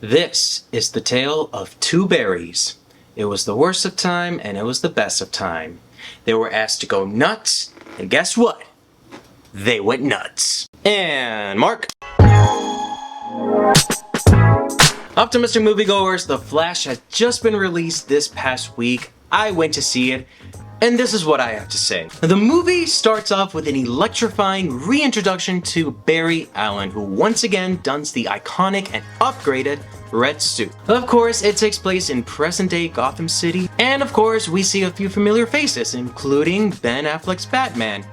This is the tale of two Barrys. It was the worst of time and it was the best of time. They were asked to go nuts, and guess what? They went nuts. And Mark. Optimistic moviegoers, The Flash has just been released this past week. I went to see it, and this is what I have to say. The movie starts off with an electrifying reintroduction to Barry Allen, who once again dons the iconic and upgraded red suit. Of course, it takes place in present-day Gotham City, and of course, we see a few familiar faces, including Ben Affleck's Batman,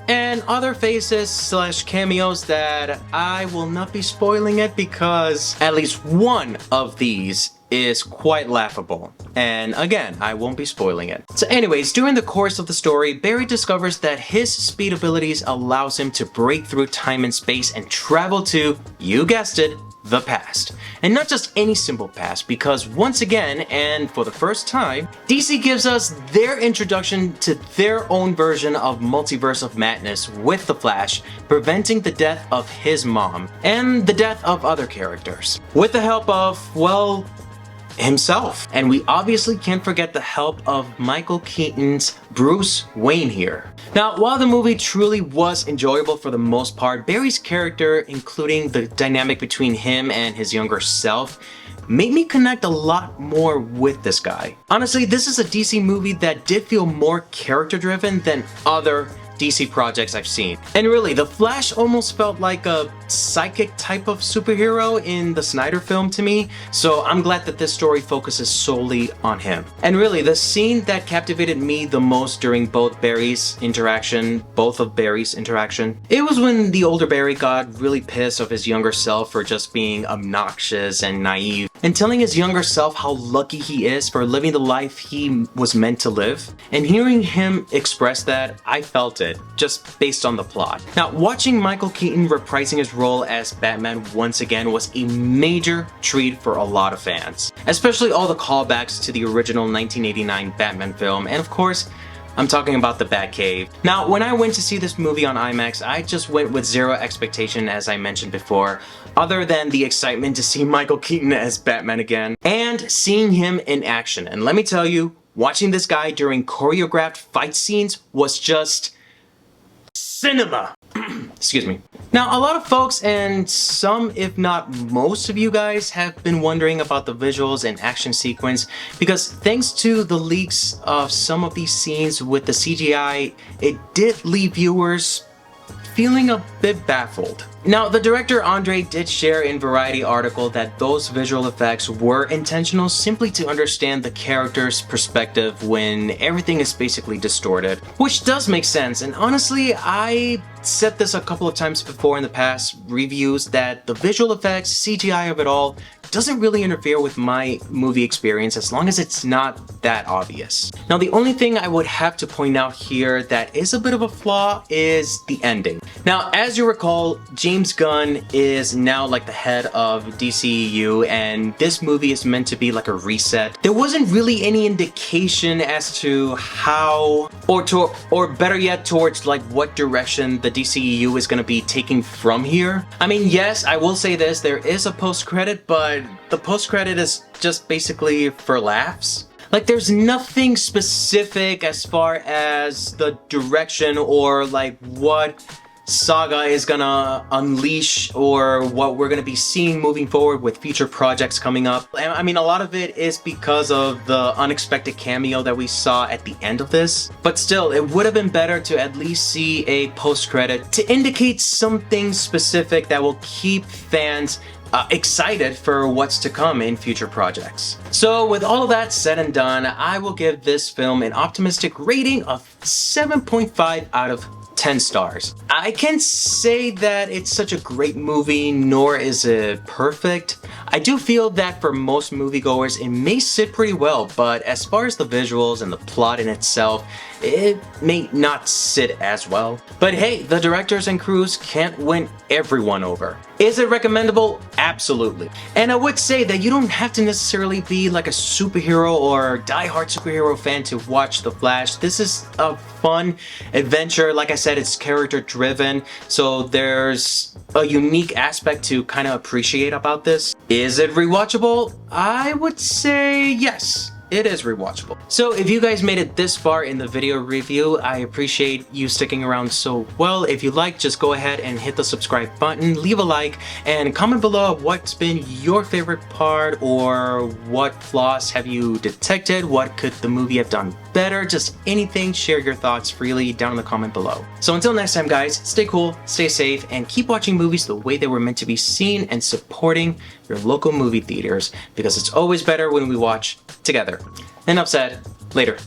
and other faces slash cameos that I will not be spoiling it because at least one of these is quite laughable. And again, I won't be spoiling it. So anyways, during the course of the story, Barry discovers that his speed abilities allows him to break through time and space and travel to, you guessed it, the past. And not just any simple past, because once again, and for the first time, DC gives us their introduction to their own version of Multiverse of Madness with The Flash, preventing the death of his mom, and the death of other characters. With the help of, well, himself. And we obviously can't forget the help of Michael Keaton's Bruce Wayne here. Now, while the movie truly was enjoyable for the most part, Barry's character, including the dynamic between him and his younger self, made me connect a lot more with this guy. Honestly, this is a DC movie that did feel more character-driven than other DC projects I've seen. And really, The Flash almost felt like a psychic type of superhero in the Snyder film to me, so I'm glad that this story focuses solely on him. And really, the scene that captivated me the most during both of Barry's interaction, it was when the older Barry got really pissed of his younger self for just being obnoxious and naive, and telling his younger self how lucky he is for living the life he was meant to live. And hearing him express that, I felt it, just based on the plot. Now, watching Michael Keaton reprising his role as Batman once again was a major treat for a lot of fans, especially all the callbacks to the original 1989 Batman film, and of course, I'm talking about the Batcave. Now, when I went to see this movie on IMAX, I just went with zero expectation, as I mentioned before, other than the excitement to see Michael Keaton as Batman again, and seeing him in action. And let me tell you, watching this guy during choreographed fight scenes was just cinema. Excuse me. Now, a lot of folks, and some if not most of you guys, have been wondering about the visuals and action sequence because thanks to the leaks of some of these scenes with the CGI, it did leave viewers feeling a bit baffled. Now, the director Andre did share in Variety article that those visual effects were intentional simply to understand the character's perspective when everything is basically distorted, which does make sense. And honestly, I said this a couple of times before in the past reviews that the visual effects, CGI of it all, doesn't really interfere with my movie experience as long as it's not that obvious. Now, the only thing I would have to point out here that is a bit of a flaw is the ending. Now, as you recall, James Gunn is now like the head of DCEU, and this movie is meant to be like a reset. There wasn't really any indication as to how, or better yet, towards like what direction the DCEU is going to be taking from here. I mean, yes, I will say this, there is a post-credit, but the post-credit is just basically for laughs. Like, there's nothing specific as far as the direction or like what Saga is gonna unleash or what we're gonna be seeing moving forward with future projects coming up. And I mean, a lot of it is because of the unexpected cameo that we saw at the end of this. But still, it would have been better to at least see a post-credit to indicate something specific that will keep fans excited for what's to come in future projects. So with all of that said and done, I will give this film an optimistic rating of 7.5 out of 10 stars. I can't say that it's such a great movie, nor is it perfect. I do feel that for most moviegoers, it may sit pretty well, but as far as the visuals and the plot in itself, it may not sit as well. But hey, the directors and crews can't win everyone over. Is it recommendable? Absolutely. And I would say that you don't have to necessarily be like a superhero or die-hard superhero fan to watch The Flash. This is a fun adventure. Like I said, it's character driven, so there's a unique aspect to kind of appreciate about this. Is it rewatchable? I would say yes. It is rewatchable. So if you guys made it this far in the video review, I appreciate you sticking around so well. If you like, just go ahead and hit the subscribe button, leave a like, and comment below what's been your favorite part or what flaws have you detected, what could the movie have done better, just anything. Share your thoughts freely down in the comment below. So until next time guys, stay cool, stay safe, and keep watching movies the way they were meant to be seen and supporting your local movie theaters, because it's always better when we watch together. Enough said, later.